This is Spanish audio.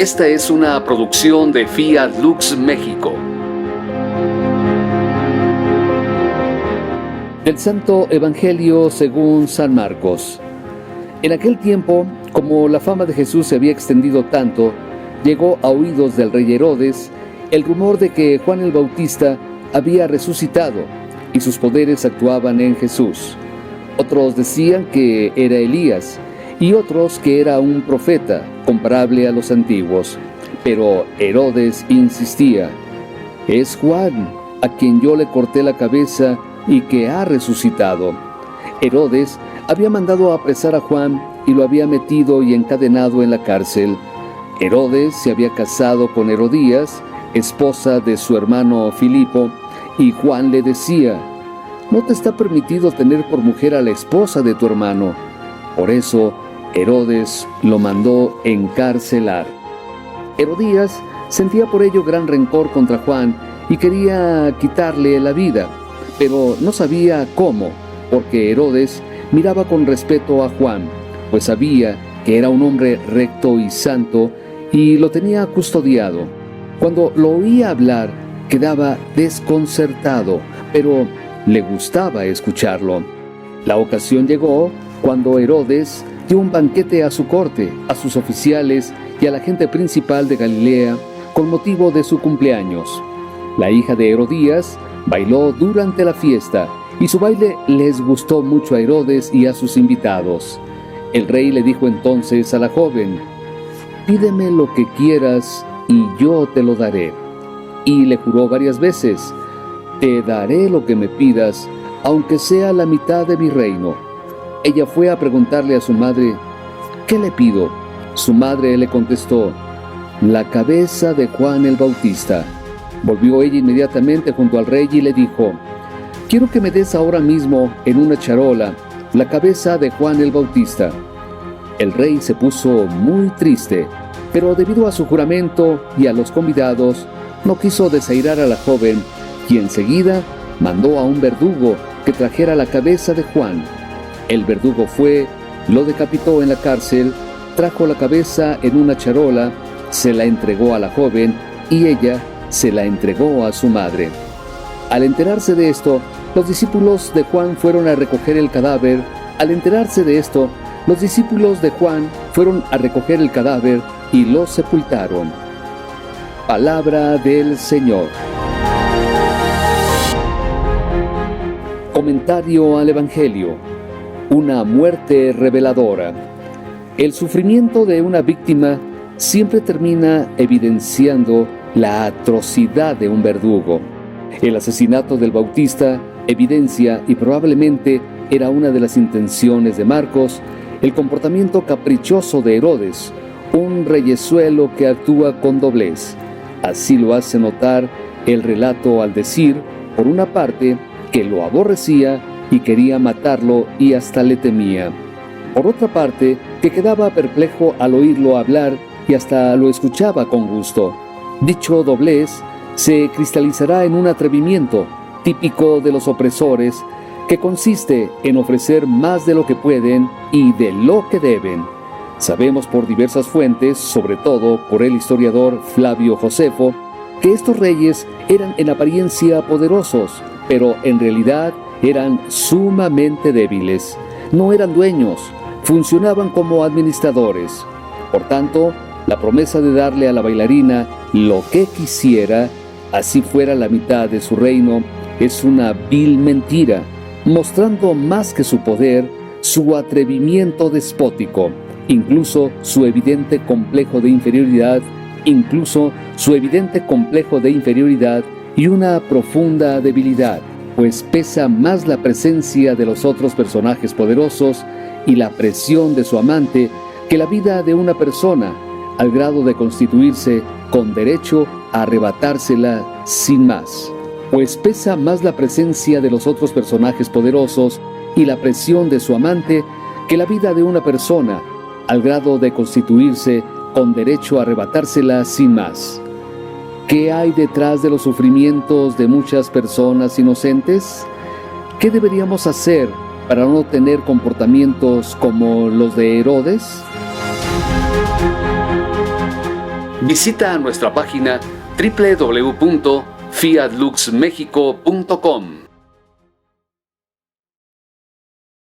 Esta es una producción de Fiat Lux México. Del Santo Evangelio según San Marcos. En aquel tiempo, como la fama de Jesús se había extendido tanto, llegó a oídos del rey Herodes el rumor de que Juan el Bautista había resucitado y sus poderes actuaban en Jesús. Otros decían que era Elías y otros que era un profeta comparable a los antiguos. Pero Herodes insistía: «Es Juan, a quien yo le corté la cabeza y que ha resucitado». Herodes había mandado apresar a Juan y lo había metido y encadenado en la cárcel. Herodes se había casado con Herodías, esposa de su hermano Filipo, y Juan le decía: «No te está permitido tener por mujer a la esposa de tu hermano». Por eso Herodes lo mandó encarcelar. Herodías sentía por ello gran rencor contra Juan y quería quitarle la vida, pero no sabía cómo, porque Herodes miraba con respeto a Juan, pues sabía que era un hombre recto y santo y lo tenía custodiado. Cuando lo oía hablar, quedaba desconcertado, pero le gustaba escucharlo. La ocasión llegó cuando Herodes dio un banquete a su corte, a sus oficiales y a la gente principal de Galilea con motivo de su cumpleaños. La hija de Herodías bailó durante la fiesta y su baile les gustó mucho a Herodes y a sus invitados. El rey le dijo entonces a la joven: «Pídeme lo que quieras y yo te lo daré». Y le juró varias veces: «Te daré lo que me pidas, aunque sea la mitad de mi reino». Ella fue a preguntarle a su madre: «¿Qué le pido?». Su madre le contestó: «La cabeza de Juan el Bautista». Volvió ella inmediatamente junto al rey y le dijo: «Quiero que me des ahora mismo en una charola la cabeza de Juan el Bautista». El rey se puso muy triste, pero debido a su juramento y a los convidados, no quiso desairar a la joven, y enseguida mandó a un verdugo que trajera la cabeza de Juan. El verdugo fue, lo decapitó en la cárcel, trajo la cabeza en una charola, se la entregó a la joven y ella se la entregó a su madre. Al enterarse de esto, los discípulos de Juan fueron a recoger el cadáver. Y lo sepultaron. Palabra del Señor. Comentario al Evangelio. Una muerte reveladora. El sufrimiento de una víctima siempre termina evidenciando la atrocidad de un verdugo. El asesinato del Bautista evidencia, y probablemente era una de las intenciones de Marcos, el comportamiento caprichoso de Herodes, un reyezuelo que actúa con doblez. Así lo hace notar el relato al decir, por una parte, que lo aborrecía y quería matarlo y hasta le temía. Por otra parte, que quedaba perplejo al oírlo hablar y hasta lo escuchaba con gusto. Dicho doblez se cristalizará en un atrevimiento típico de los opresores, que consiste en ofrecer más de lo que pueden y de lo que deben. Sabemos por diversas fuentes, sobre todo por el historiador Flavio Josefo, que estos reyes eran en apariencia poderosos, pero en realidad eran sumamente débiles. No eran dueños, funcionaban como administradores. Por tanto, la promesa de darle a la bailarina lo que quisiera, así fuera la mitad de su reino, es una vil mentira, mostrando más que su poder, su atrevimiento despótico, incluso su evidente complejo de inferioridad y una profunda debilidad, pues pesa más la presencia de los otros personajes poderosos y la presión de su amante que la vida de una persona, al grado de constituirse con derecho a arrebatársela sin más. Pues pesa más la presencia de los otros personajes poderosos y la presión de su amante que la vida de una persona, al grado de constituirse con derecho a arrebatársela sin más. ¿Qué hay detrás de los sufrimientos de muchas personas inocentes? ¿Qué deberíamos hacer para no tener comportamientos como los de Herodes? Visita nuestra página www.fiatluxmexico.com.